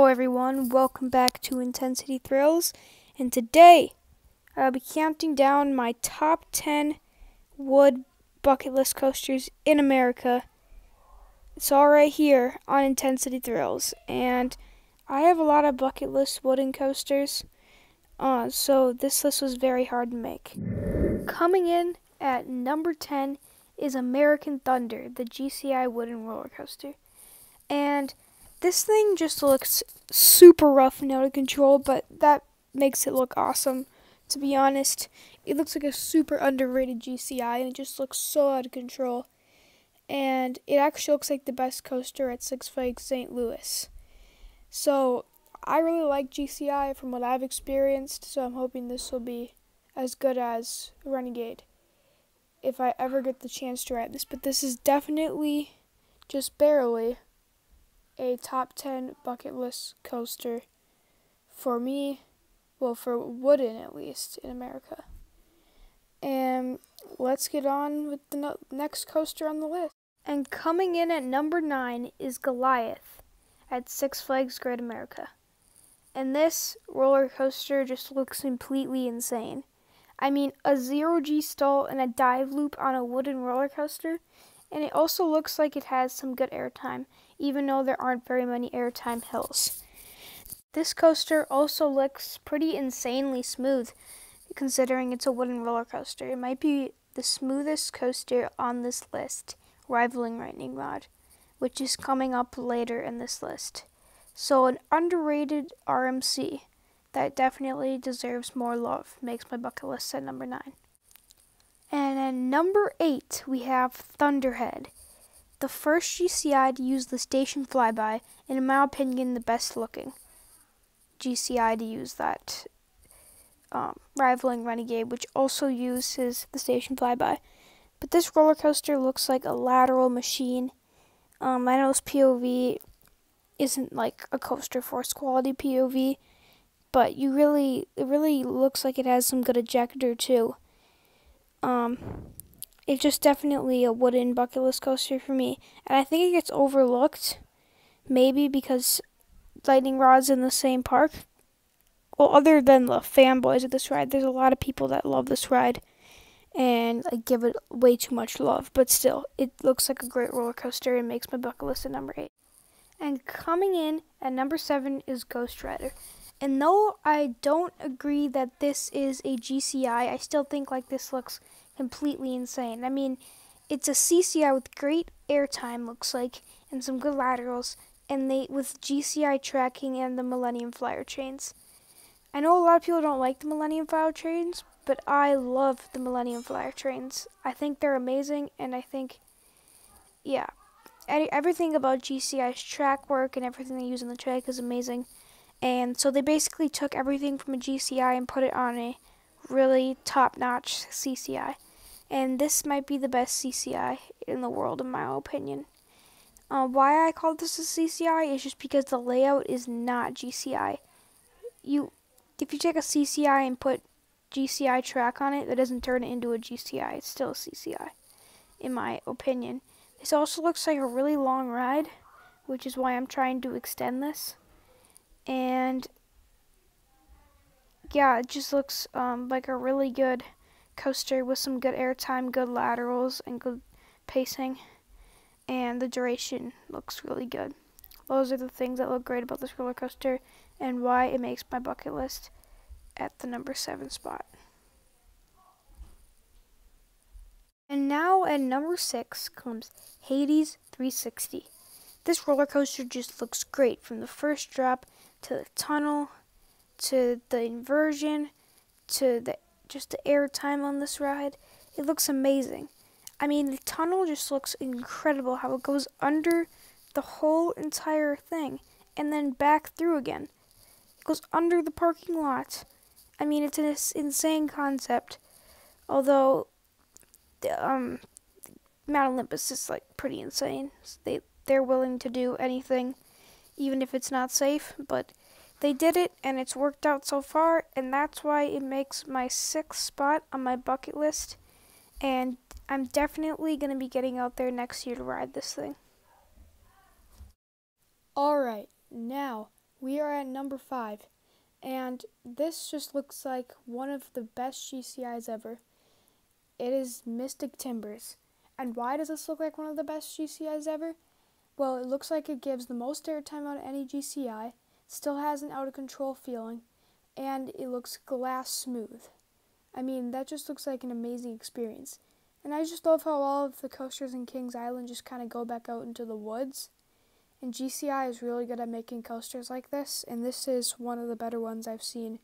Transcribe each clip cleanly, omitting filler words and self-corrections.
everyone, welcome back to Intensity Thrills, and today I'll be counting down my top 10 wood bucket list coasters in America. It's all right here on Intensity Thrills, and I have a lot of bucket list wooden coasters, so this list was very hard to make. Coming in at number 10 is American Thunder, the GCI wooden roller coaster, and this thing just looks super rough and out of control, but that makes it look awesome, to be honest. It looks like a super underrated GCI, and it just looks so out of control. And it actually looks like the best coaster at Six Flags St. Louis. So, I really like GCI from what I've experienced, so I'm hoping this will be as good as Renegade if I ever get the chance to ride this. But this is definitely, just barely, a top 10 bucket list coaster for me, well, for wooden at least, in America. And let's get on with the next coaster on the list. And coming in at number 9 is Goliath at Six Flags Great America. And this roller coaster just looks completely insane. I mean, a 0G stall and a dive loop on a wooden roller coaster. And it also looks like it has some good airtime, even though there aren't very many airtime hills. This coaster also looks pretty insanely smooth, considering it's a wooden roller coaster. It might be the smoothest coaster on this list, rivaling Lightning Rod, which is coming up later in this list. So an underrated RMC that definitely deserves more love makes my bucket list at number 9. And at number 8, we have Thunderhead, the first GCI to use the station flyby, and in my opinion, the best looking GCI to use that, rivaling Renegade, which also uses the station flyby. But this roller coaster looks like a lateral machine. I know this POV isn't like a Coaster Force quality POV, but it really looks like it has some good ejector too. It's just definitely a wooden bucket list coaster for me, and I think it gets overlooked, maybe because Lightning Rod's in the same park. Well, other than the fanboys of this ride, there's a lot of people that love this ride, and I give it way too much love, but still, it looks like a great roller coaster and makes my bucket list at number 8. And coming in at number 7 is Ghost Rider. And though I don't agree that this is a GCI, I still think like this looks completely insane. I mean, it's a CCI with great airtime, looks like, and some good laterals, and with GCI tracking and the Millennium Flyer trains. I know a lot of people don't like the Millennium Flyer trains, but I love the Millennium Flyer trains. I think they're amazing, and I think, yeah, everything about GCI's track work and everything they use on the track is amazing. And so they basically took everything from a GCI and put it on a really top-notch CCI. And this might be the best CCI in the world, in my opinion. Why I call this a CCI is just because the layout is not GCI. If you take a CCI and put GCI track on it, that doesn't turn it into a GCI. It's still a CCI, in my opinion. This also looks like a really long ride, which is why I'm trying to extend this. And yeah, it just looks like a really good coaster with some good airtime, good laterals, and good pacing. And the duration looks really good. Those are the things that look great about this roller coaster and why it makes my bucket list at the number 7 spot. And now at number 6 comes Hades 360. This roller coaster just looks great from the first drop to the tunnel, to the inversion, to just the airtime on this ride. It looks amazing. I mean, the tunnel just looks incredible, how it goes under the whole entire thing and then back through again. It goes under the parking lot. I mean, it's an insane concept. Although, Mount Olympus is like pretty insane. They're willing to do anything, even if it's not safe, but they did it, and it's worked out so far, and that's why it makes my 6th spot on my bucket list, and I'm definitely going to be getting out there next year to ride this thing. Alright, now, we are at number 5. And this just looks like one of the best GCIs ever. It is Mystic Timbers. And why does this look like one of the best GCIs ever? Well, it looks like it gives the most airtime out of any GCI, still has an out-of-control feeling, and it looks glass smooth. I mean, that just looks like an amazing experience. And I just love how all of the coasters in Kings Island just kind of go back out into the woods. And GCI is really good at making coasters like this, and this is one of the better ones I've seen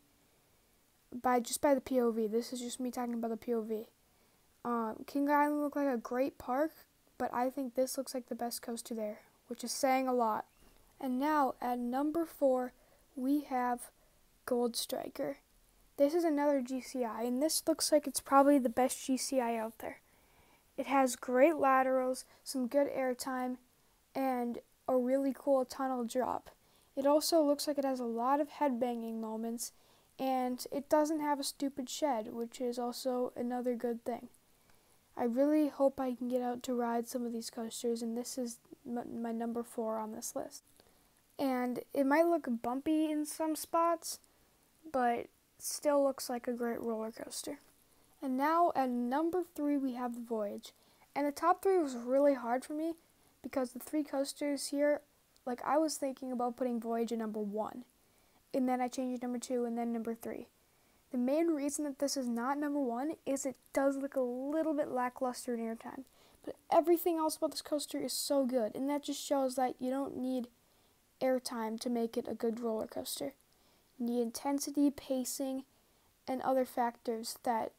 by the POV. This is just me talking about the POV. King Island looked like a great park, but I think this looks like the best coaster there, which is saying a lot. And now, at number 4, we have Gold Striker. This is another GCI, and this looks like it's probably the best GCI out there. It has great laterals, some good airtime, and a really cool tunnel drop. It also looks like it has a lot of headbanging moments, and it doesn't have a stupid shed, which is also another good thing. I really hope I can get out to ride some of these coasters, and this is my number 4 on this list. And it might look bumpy in some spots, but still looks like a great roller coaster. And now at number 3 we have the Voyage. And the top 3 was really hard for me because the 3 coasters here, like I was thinking about putting Voyage at number 1. And then I changed number 2 and then number 3. The main reason that this is not number 1 is it does look a little bit lackluster in airtime. But everything else about this coaster is so good, and that just shows that you don't need airtime to make it a good roller coaster. You need intensity, pacing, and other factors that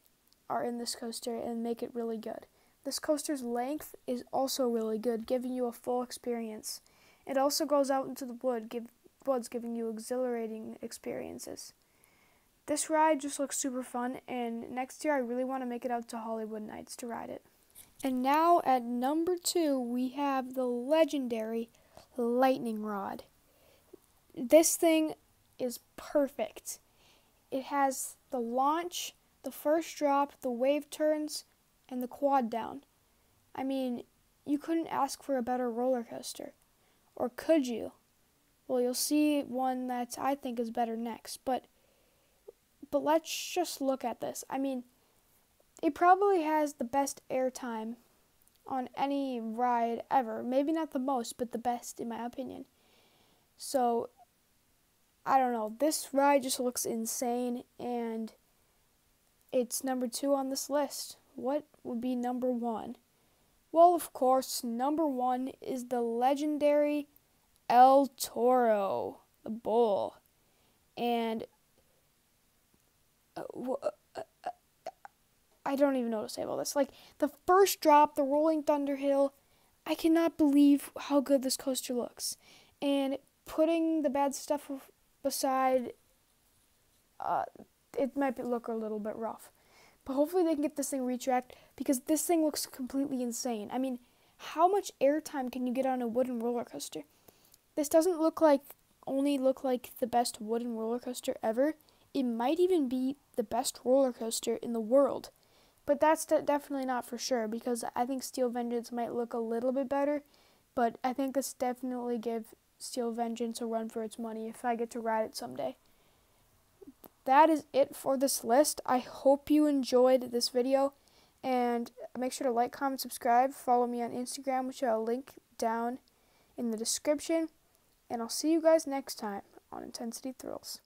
are in this coaster and make it really good. This coaster's length is also really good, giving you a full experience. It also goes out into the woods, giving you exhilarating experiences. This ride just looks super fun, and next year I really want to make it out to Hollywood Nights to ride it. And now at number 2, we have the legendary Lightning Rod. This thing is perfect. It has the launch, the first drop, the wave turns, and the quad down. I mean, you couldn't ask for a better roller coaster. Or could you? Well, you'll see one that I think is better next, but let's just look at this. I mean, it probably has the best airtime on any ride ever. Maybe not the most, but the best in my opinion. So, I don't know. This ride just looks insane, and it's number 2 on this list. What would be number 1? Well, of course, number 1 is the legendary El Toro, the bull. And I don't even know what to say about this. Like, the first drop, the rolling Thunderhead, I cannot believe how good this coaster looks. And putting the bad stuff beside, it might look a little bit rough. But hopefully they can get this thing retracked, because this thing looks completely insane. I mean, how much airtime can you get on a wooden roller coaster? This doesn't only look like the best wooden roller coaster ever. It might even be the best roller coaster in the world. But that's definitely not for sure, because I think Steel Vengeance might look a little bit better. But I think this definitely give Steel Vengeance a run for its money if I get to ride it someday. That is it for this list. I hope you enjoyed this video, and make sure to like, comment, subscribe. Follow me on Instagram, which I'll link down in the description, and I'll see you guys next time on Intensity Thrills.